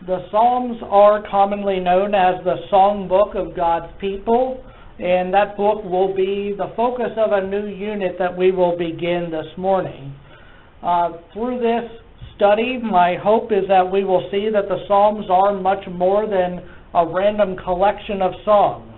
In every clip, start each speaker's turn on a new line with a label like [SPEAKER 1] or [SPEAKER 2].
[SPEAKER 1] The Psalms are commonly known as the songbook of God's people, and that book will be the focus of a new unit that we will begin this morning. Through this study, my hope is that we will see that the Psalms are much more than a random collection of songs.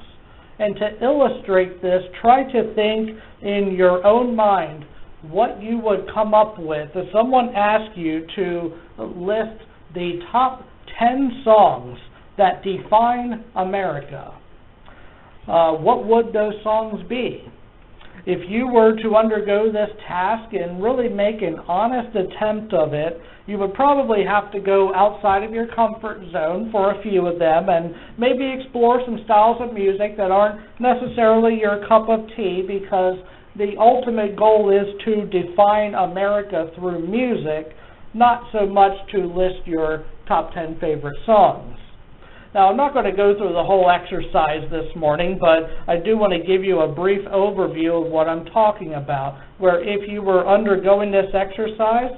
[SPEAKER 1] And to illustrate this, try to think in your own mind what you would come up with if someone asked you to list the top 10 songs that define America. What would those songs be? If you were to undergo this task and really make an honest attempt of it, you would probably have to go outside of your comfort zone for a few of them and maybe explore some styles of music that aren't necessarily your cup of tea, because the ultimate goal is to define America through music, not so much to list your top 10 favorite songs. Now, I'm not going to go through the whole exercise this morning, but I do want to give you a brief overview of what I'm talking about, where if you were undergoing this exercise,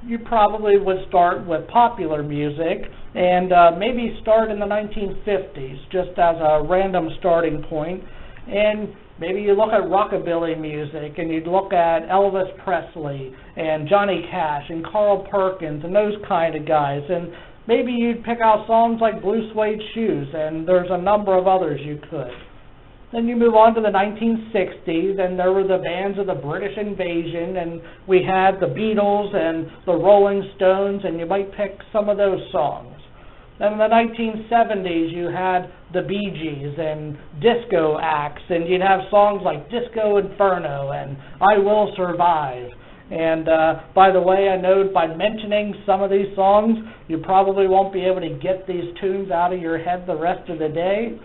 [SPEAKER 1] you probably would start with popular music and maybe start in the 1950s, just as a random starting point. And maybe you look at rockabilly music, and you'd look at Elvis Presley and Johnny Cash and Carl Perkins and those kind of guys. And maybe you'd pick out songs like Blue Suede Shoes, and there's a number of others you could. Then you move on to the 1960s, and there were the bands of the British Invasion, and we had the Beatles and the Rolling Stones, and you might pick some of those songs. Then in the 1970s, you had the Bee Gees and disco acts, and you'd have songs like Disco Inferno and I Will Survive. And by the way, I know by mentioning some of these songs, you probably won't be able to get these tunes out of your head the rest of the day,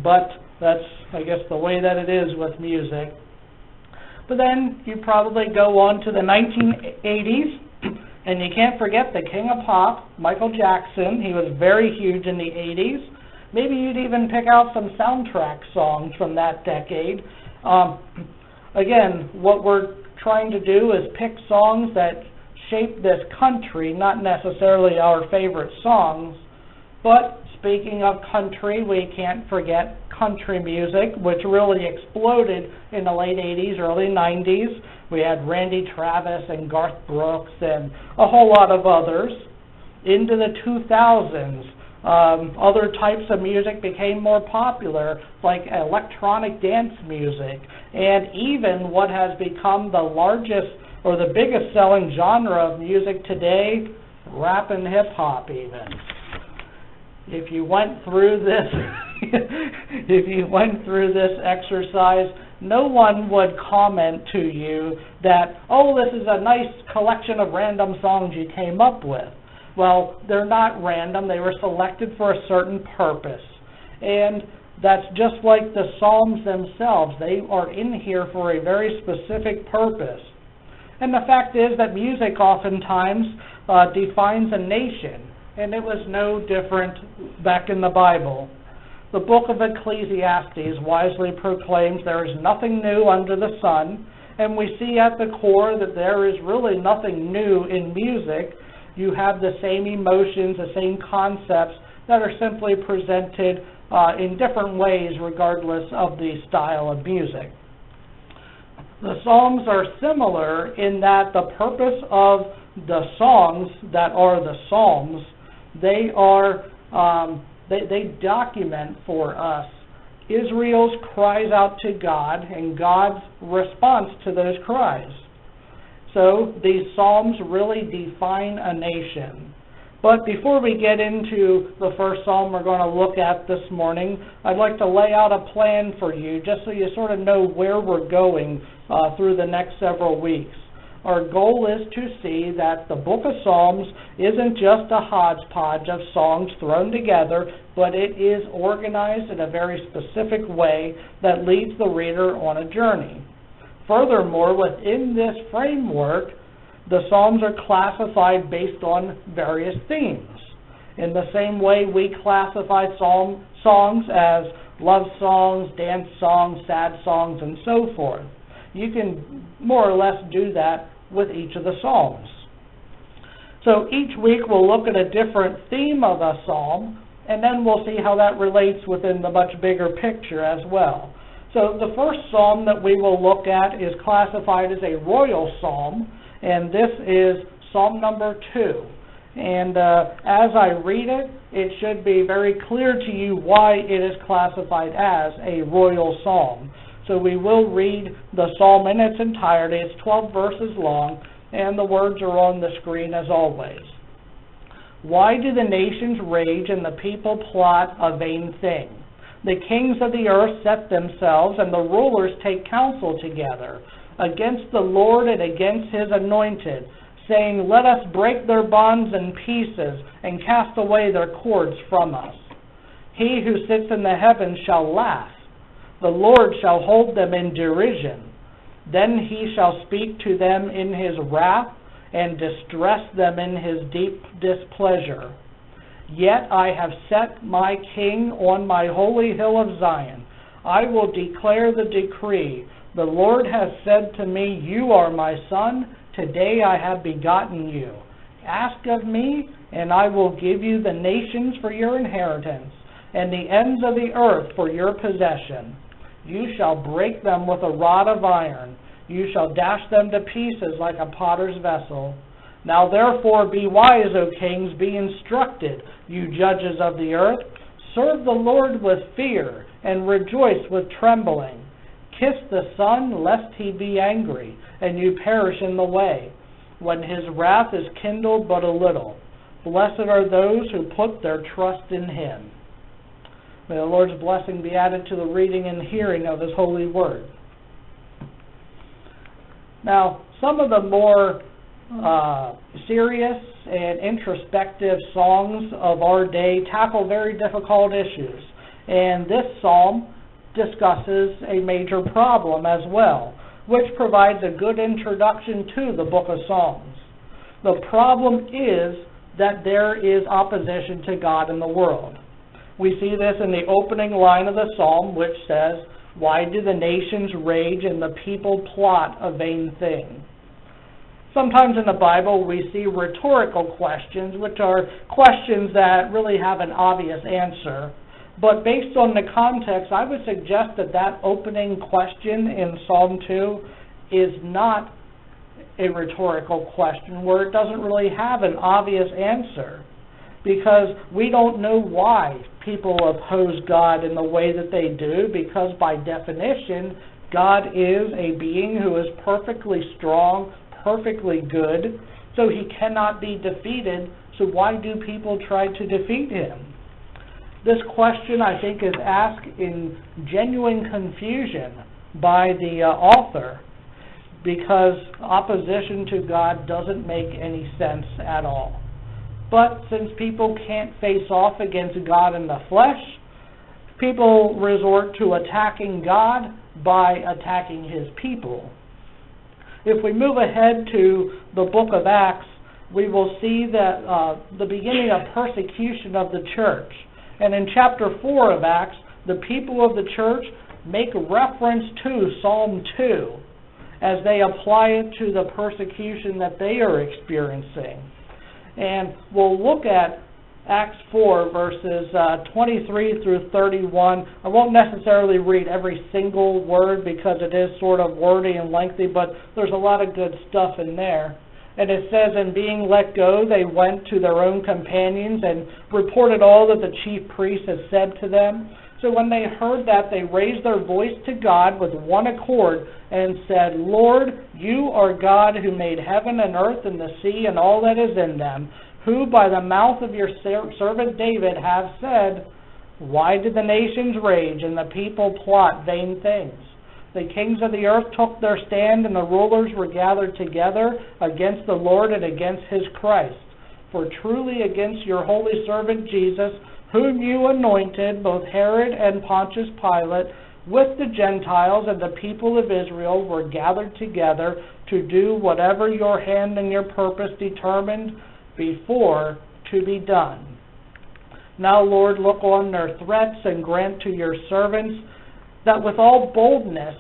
[SPEAKER 1] but that's, I guess, the way that it is with music. But then you probably go on to the 1980s, and you can't forget the king of pop, Michael Jackson. He was very huge in the 80s. Maybe you'd even pick out some soundtrack songs from that decade. Again, what we're trying to do is pick songs that shape this country, not necessarily our favorite songs. But speaking of country, we can't forget country music, which really exploded in the late 80s, early 90s. We had Randy Travis and Garth Brooks and a whole lot of others. Into the 2000s, other types of music became more popular, like electronic dance music, and even what has become the largest or the biggest selling genre of music today, rap and hip-hop even. If you went through this exercise, no one would comment to you that, oh, this is a nice collection of random songs you came up with. Well, they're not random. They were selected for a certain purpose. And that's just like the Psalms themselves. They are in here for a very specific purpose. And the fact is that music oftentimes defines a nation. And it was no different back in the Bible. The book of Ecclesiastes wisely proclaims there is nothing new under the sun, and we see at the core that there is really nothing new in music. You have the same emotions, the same concepts that are simply presented in different ways regardless of the style of music. The Psalms are similar in that the purpose of the songs that are the Psalms, they document for us Israel's cries out to God and God's response to those cries. So these Psalms really define a nation. But before we get into the first Psalm we're going to look at this morning, I'd like to lay out a plan for you just so you sort of know where we're going through the next several weeks. Our goal is to see that the book of Psalms isn't just a hodgepodge of songs thrown together, but it is organized in a very specific way that leads the reader on a journey. Furthermore, within this framework, the Psalms are classified based on various themes. In the same way we classify songs as love songs, dance songs, sad songs, and so forth. You can more or less do that with each of the Psalms. So each week we'll look at a different theme of a psalm, and then we'll see how that relates within the much bigger picture as well. So the first psalm that we will look at is classified as a royal psalm, and this is Psalm number 2. And as I read it, it should be very clear to you why it is classified as a royal psalm. So we will read the psalm in its entirety. It's 12 verses long, and the words are on the screen as always. Why do the nations rage and the people plot a vain thing? The kings of the earth set themselves, and the rulers take counsel together against the Lord and against his anointed, saying, let us break their bonds in pieces and cast away their cords from us. He who sits in the heavens shall laugh. The Lord shall hold them in derision. Then he shall speak to them in his wrath and distress them in his deep displeasure. Yet I have set my king on my holy hill of Zion. I will declare the decree. The Lord has said to me, you are my son. Today I have begotten you. Ask of me, and I will give you the nations for your inheritance, and the ends of the earth for your possession. You shall break them with a rod of iron. You shall dash them to pieces like a potter's vessel. Now therefore be wise, O kings, be instructed, you judges of the earth. Serve the Lord with fear, and rejoice with trembling. Kiss the Son, lest he be angry, and you perish in the way, when his wrath is kindled but a little. Blessed are those who put their trust in him. May the Lord's blessing be added to the reading and hearing of his holy word. Now, some of the more serious and introspective songs of our day tackle very difficult issues, and this psalm discusses a major problem as well, which provides a good introduction to the book of Psalms. The problem is that there is opposition to God in the world. We see this in the opening line of the psalm, which says, why do the nations rage and the people plot a vain thing? Sometimes in the Bible we see rhetorical questions, which are questions that really have an obvious answer. But based on the context, I would suggest that that opening question in Psalm 2 is not a rhetorical question, where it doesn't really have an obvious answer, because we don't know why people oppose God in the way that they do, because by definition, God is a being who is perfectly strong, perfectly good, so he cannot be defeated. So why do people try to defeat him? This question, I think, is asked in genuine confusion by the author, because opposition to God doesn't make any sense at all. But since people can't face off against God in the flesh, people resort to attacking God by attacking his people. If we move ahead to the book of Acts, we will see that the beginning of persecution of the church. And in chapter 4 of Acts, the people of the church make reference to Psalm 2 as they apply it to the persecution that they are experiencing. And we'll look at Acts 4, verses 23 through 31. I won't necessarily read every single word because it is sort of wordy and lengthy, but there's a lot of good stuff in there. And it says, and being let go, they went to their own companions and reported all that the chief priests had said to them. So when they heard that, they raised their voice to God with one accord and said, Lord, you are God who made heaven and earth and the sea and all that is in them, who by the mouth of your servant David have said, why did the nations rage and the people plot vain things? The kings of the earth took their stand, and the rulers were gathered together against the Lord and against his Christ. For truly against your holy servant Jesus, whom you anointed, both Herod and Pontius Pilate, with the Gentiles and the people of Israel, were gathered together to do whatever your hand and your purpose determined before to be done. Now, Lord, look on their threats and grant to your servants that with all boldness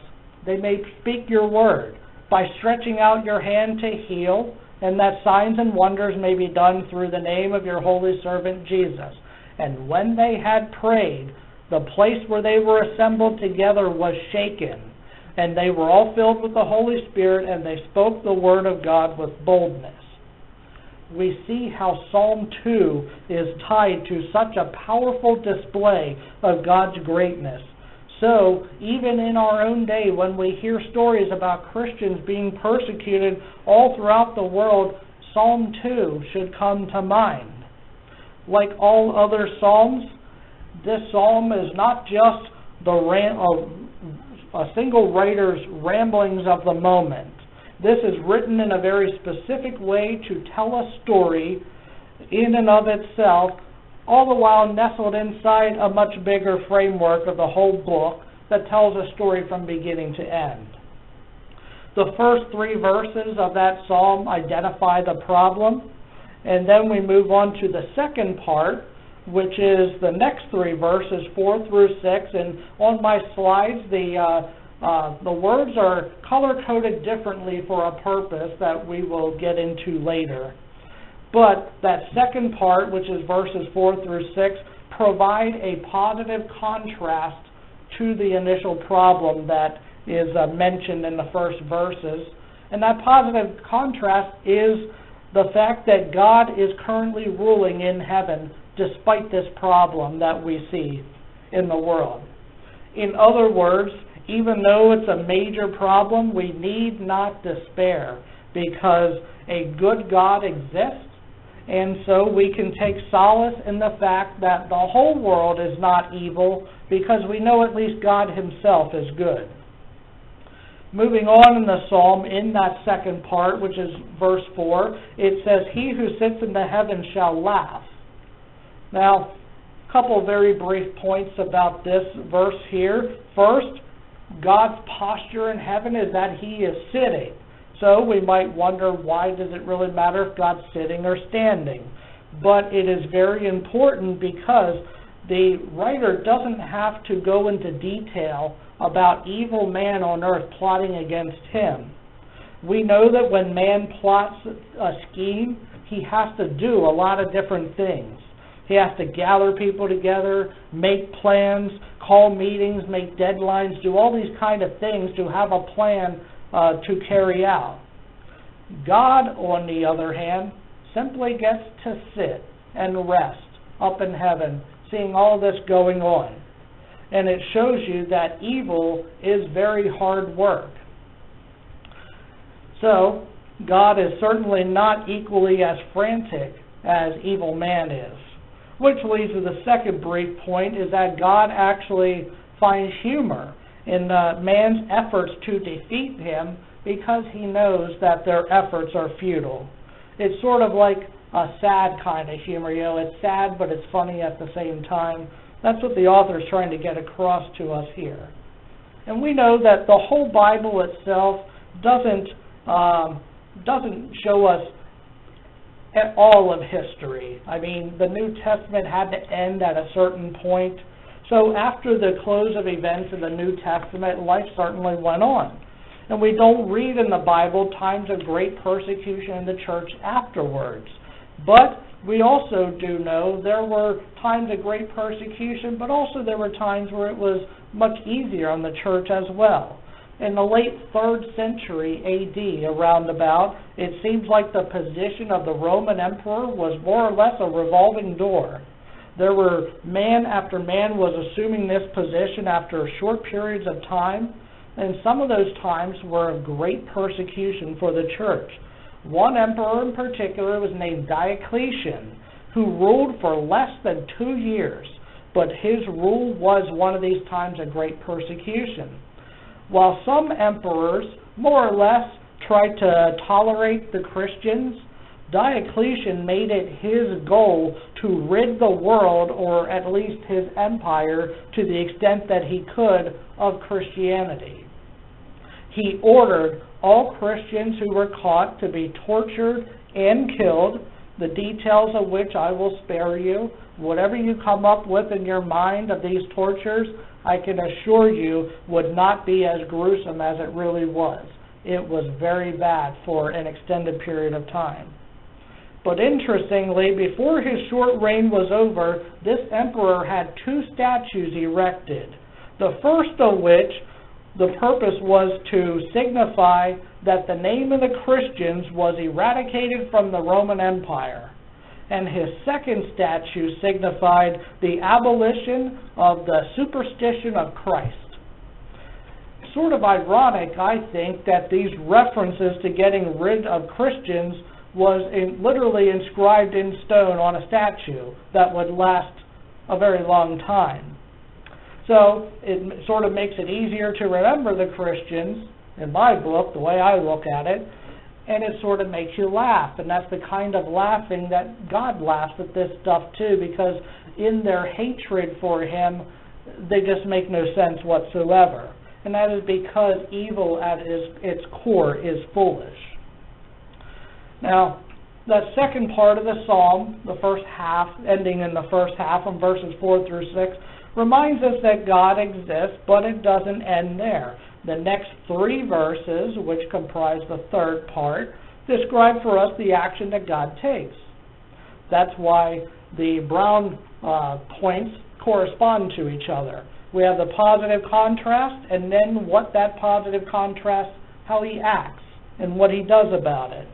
[SPEAKER 1] they may speak your word, by stretching out your hand to heal, and that signs and wonders may be done through the name of your holy servant Jesus. And when they had prayed, the place where they were assembled together was shaken, and they were all filled with the Holy Spirit, and they spoke the word of God with boldness. We see how Psalm 2 is tied to such a powerful display of God's greatness. So, even in our own day, when we hear stories about Christians being persecuted all throughout the world, Psalm 2 should come to mind. Like all other psalms, this psalm is not just a single writer's ramblings of the moment. This is written in a very specific way to tell a story in and of itself, all the while nestled inside a much bigger framework of the whole book that tells a story from beginning to end. The first 3 verses of that psalm identify the problem, and then we move on to the second part, which is the next 3 verses, 4 through 6, and on my slides the words are color-coded differently for a purpose that we will get into later. But that second part, which is verses 4 through 6, provide a positive contrast to the initial problem that is mentioned in the first verses. And that positive contrast is the fact that God is currently ruling in heaven despite this problem that we see in the world. In other words, even though it's a major problem, we need not despair because a good God exists, and so we can take solace in the fact that the whole world is not evil because we know at least God himself is good. Moving on in the psalm, in that second part, which is verse 4, it says, "He who sits in the heavens shall laugh." Now, a couple very brief points about this verse here. First, God's posture in heaven is that he is sitting. So we might wonder, why does it really matter if God's sitting or standing? But it is very important because the writer doesn't have to go into detail about evil man on earth plotting against him. We know that when man plots a scheme, he has to do a lot of different things. He has to gather people together, make plans, call meetings, make deadlines, do all these kind of things to have a plan to carry out. God, on the other hand, simply gets to sit and rest up in heaven, seeing all this going on. And it shows you that evil is very hard work. So, God is certainly not equally as frantic as evil man is. Which leads to the second brief point, is that God actually finds humor in man's efforts to defeat him because he knows that their efforts are futile. It's sort of like a sad kind of humor, it's sad but it's funny at the same time. That's what the author is trying to get across to us here. And we know that the whole Bible itself doesn't show us all of history. I mean, the New Testament had to end at a certain point. So after the close of events in the New Testament, life certainly went on. And we don't read in the Bible times of great persecution in the church afterwards. But we also do know there were times of great persecution, but also there were times where it was much easier on the church as well. In the late 3rd century A.D., around about, it seems like the position of the Roman emperor was more or less a revolving door. There were man after man was assuming this position after short periods of time, and some of those times were of great persecution for the church. One emperor in particular was named Diocletian, who ruled for less than 2 years, but his rule was one of these times of great persecution. While some emperors, more or less, tried to tolerate the Christians, Diocletian made it his goal to rid the world, or at least his empire, to the extent that he could, of Christianity. He ordered all Christians who were caught to be tortured and killed, the details of which I will spare you. Whatever you come up with in your mind of these tortures, I can assure you would not be as gruesome as it really was. it was very bad for an extended period of time. But interestingly, before his short reign was over, this emperor had 2 statues erected. The first of which, the purpose was to signify that the name of the Christians was eradicated from the Roman Empire. And his second statue signified the abolition of the superstition of Christ. Sort of ironic, I think, that these references to getting rid of Christians was literally inscribed in stone on a statue that would last a very long time. So it sort of makes it easier to remember the Christians, in my book, the way I look at it, and it sort of makes you laugh. And that's the kind of laughing that God laughs at this stuff too, because in their hatred for him, they just make no sense whatsoever. And that is because evil at its core is foolish. Now, that second part of the psalm, the first half, ending in the first half from verses 4 through 6, reminds us that God exists, but it doesn't end there. The next 3 verses, which comprise the third part, describe for us the action that God takes. That's why the brown points correspond to each other. We have the positive contrast, and then what that positive contrast, how he acts, and what he does about it.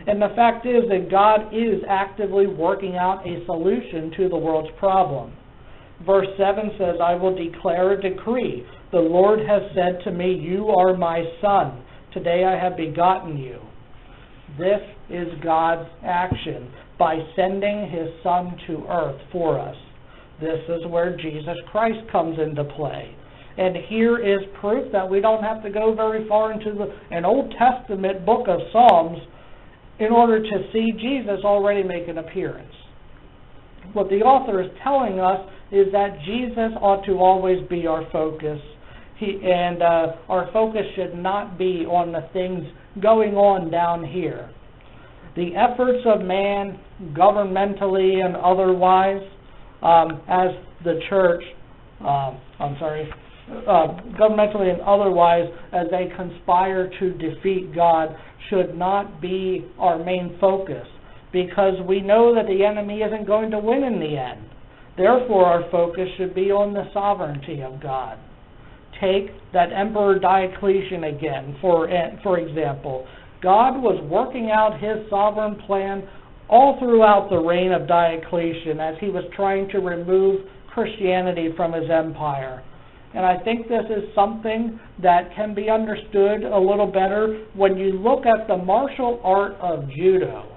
[SPEAKER 1] And the fact is that God is actively working out a solution to the world's problem. Verse 7 says, I will declare a decree. The Lord has said to me, you are my son. Today I have begotten you. This is God's action by sending his son to earth for us. This is where Jesus Christ comes into play. And here is proof that we don't have to go very far into an Old Testament book of Psalms in order to see Jesus already make an appearance. What the author is telling us is that Jesus ought to always be our focus. Our focus should not be on the things going on down here. The efforts of man, governmentally and otherwise, as the church, governmentally and otherwise, as they conspire to defeat God, should not be our main focus, because we know that the enemy isn't going to win in the end. Therefore, our focus should be on the sovereignty of God. Take that Emperor Diocletian again, for example. God was working out his sovereign plan all throughout the reign of Diocletian as he was trying to remove Christianity from his empire. And I think this is something that can be understood a little better when you look at the martial art of judo.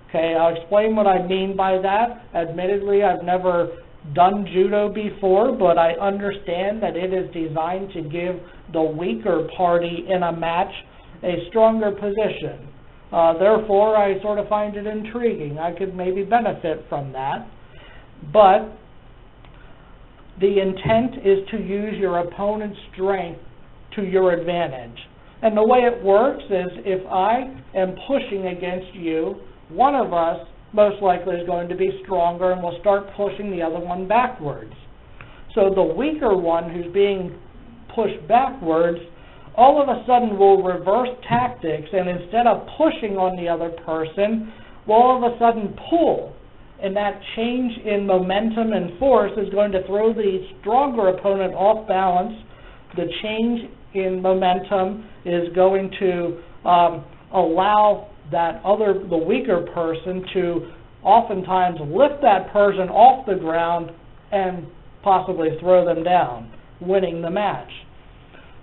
[SPEAKER 1] Okay, I'll explain what I mean by that. Admittedly, I've never done judo before, but I understand that it is designed to give the weaker party in a match a stronger position. Therefore, I sort of find it intriguing. I could maybe benefit from that. But the intent is to use your opponent's strength to your advantage. And the way it works is if I am pushing against you, one of us most likely is going to be stronger and will start pushing the other one backwards. So the weaker one who's being pushed backwards all of a sudden will reverse tactics, and instead of pushing on the other person, will all of a sudden pull. And that change in momentum and force is going to throw the stronger opponent off balance. The change in momentum is going to allow the weaker person to oftentimes lift that person off the ground and possibly throw them down, winning the match.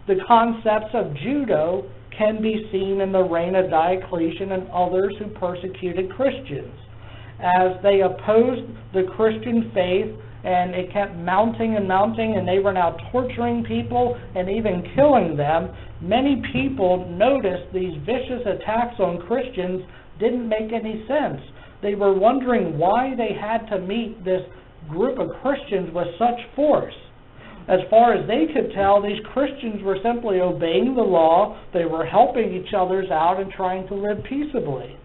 [SPEAKER 1] The concepts of judo can be seen in the reign of Diocletian and others who persecuted Christians. As they opposed the Christian faith, and it kept mounting and mounting, and they were now torturing people and even killing them, many people noticed these vicious attacks on Christians didn't make any sense. They were wondering why they had to meet this group of Christians with such force. As far as they could tell, these Christians were simply obeying the law. They were helping each other out and trying to live peaceably.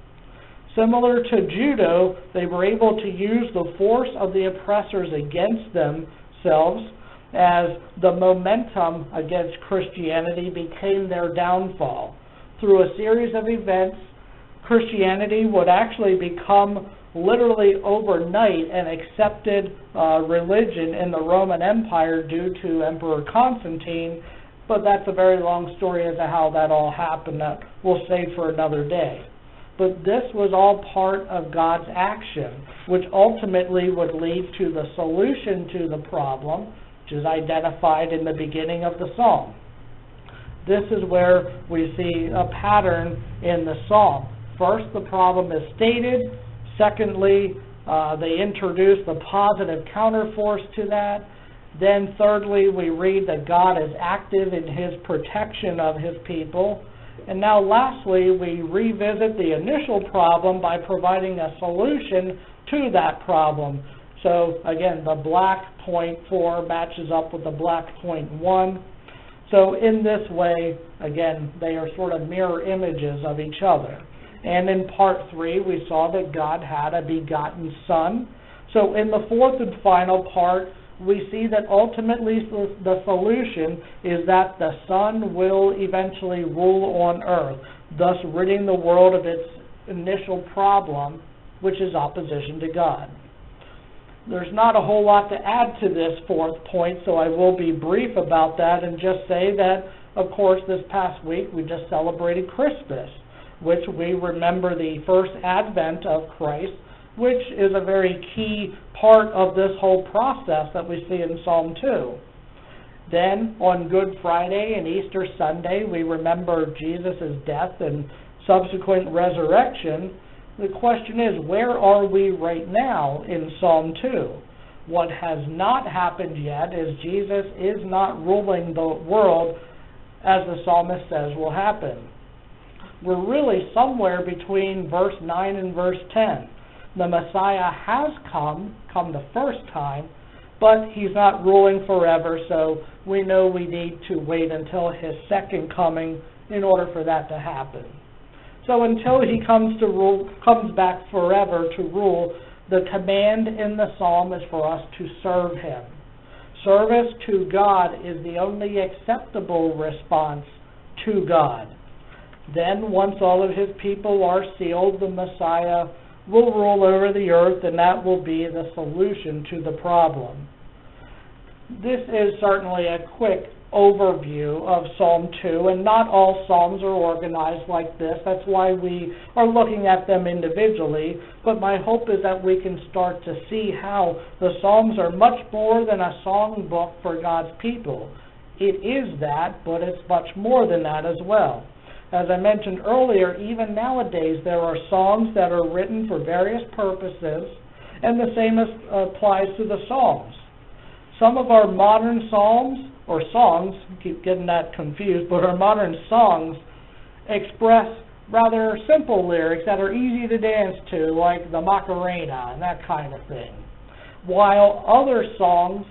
[SPEAKER 1] Similar to judo, they were able to use the force of the oppressors against themselves as the momentum against Christianity became their downfall. through a series of events, Christianity would actually become literally overnight an accepted religion in the Roman Empire due to Emperor Constantine, but that's a very long story as to how that all happened that we'll save for another day. But this was all part of God's action, which ultimately would lead to the solution to the problem, which is identified in the beginning of the psalm. This is where we see a pattern in the psalm. First, the problem is stated. Secondly, they introduce the positive counterforce to that. Then thirdly, we read that God is active in his protection of his people. And now lastly, we revisit the initial problem by providing a solution to that problem. So again, the black point 4 matches up with the black point 1. So in this way, again, they are sort of mirror images of each other. And in part 3, we saw that God had a begotten Son. So in the fourth and final part, we see that ultimately the solution is that the Son will eventually rule on earth, thus ridding the world of its initial problem, which is opposition to God. There's not a whole lot to add to this fourth point, so I will be brief about that and just say that, of course, this past week we just celebrated Christmas, which we remember the first advent of Christ, which is a very key part of this whole process that we see in Psalm 2. Then, on Good Friday and Easter Sunday, we remember Jesus' death and subsequent resurrection. The question is, where are we right now in Psalm 2? What has not happened yet is Jesus is not ruling the world as the psalmist says will happen. We're really somewhere between verse 9 and verse 10. The Messiah has come the first time, but he's not ruling forever, so we know we need to wait until his second coming in order for that to happen. So until he comes back forever to rule, the command in the psalm is for us to serve him. Service to God is the only acceptable response to God. Then, once all of his people are sealed, the Messiah will rule over the earth, and that will be the solution to the problem. This is certainly a quick overview of Psalm 2, and not all psalms are organized like this. That's why we are looking at them individually, but my hope is that we can start to see how the psalms are much more than a song book for God's people. It is that, but it's much more than that as well. As I mentioned earlier, even nowadays there are songs that are written for various purposes, and the same applies to the Psalms. Some of our modern psalms, or songs, I keep getting that confused, but our modern songs express rather simple lyrics that are easy to dance to, like the Macarena and that kind of thing. While other songs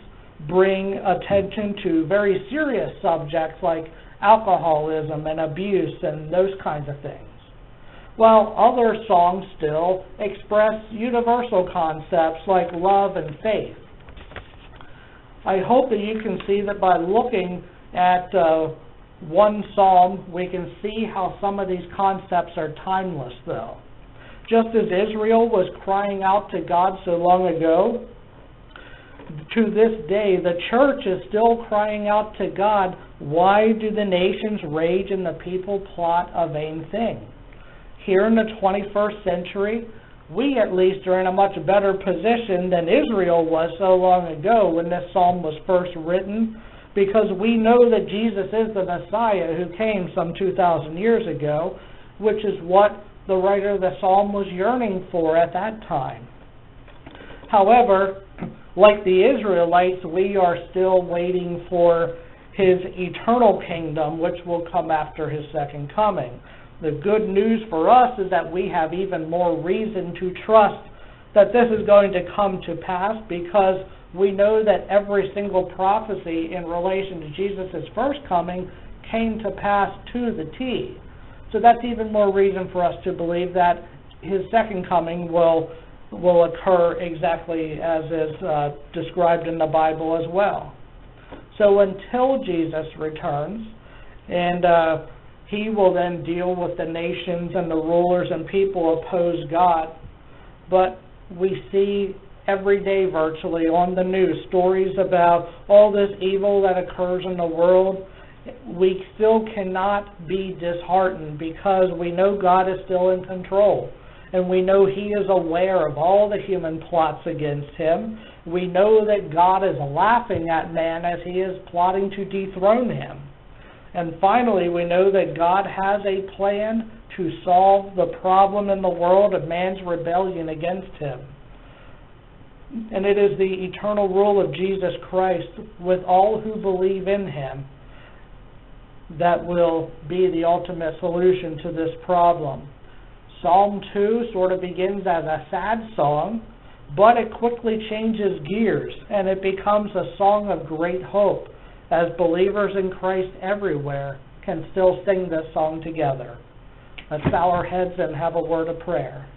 [SPEAKER 1] bring attention to very serious subjects like alcoholism and abuse and those kinds of things, while other songs still express universal concepts like love and faith. I hope that you can see that by looking at one psalm, we can see how some of these concepts are timeless, though. Just as Israel was crying out to God so long ago, to this day, the church is still crying out to God, why do the nations rage and the people plot a vain thing? Here in the 21st century, we at least are in a much better position than Israel was so long ago when this psalm was first written, because we know that Jesus is the Messiah who came some 2,000 years ago, which is what the writer of the psalm was yearning for at that time. However, like the Israelites, we are still waiting for his eternal kingdom, which will come after his second coming. The good news for us is that we have even more reason to trust that this is going to come to pass, because we know that every single prophecy in relation to Jesus' first coming came to pass to the T. So that's even more reason for us to believe that his second coming will occur exactly as is described in the Bible as well. So until Jesus returns, and He will then deal with the nations and the rulers and people oppose God. But we see every day virtually on the news stories about all this evil that occurs in the world. We still cannot be disheartened because we know God is still in control. And we know He is aware of all the human plots against Him. We know that God is laughing at man as he is plotting to dethrone him. And finally, we know that God has a plan to solve the problem in the world of man's rebellion against Him. And it is the eternal rule of Jesus Christ with all who believe in Him that will be the ultimate solution to this problem. Psalm 2 sort of begins as a sad song, but it quickly changes gears and it becomes a song of great hope as believers in Christ everywhere can still sing this song together. Let's bow our heads and have a word of prayer.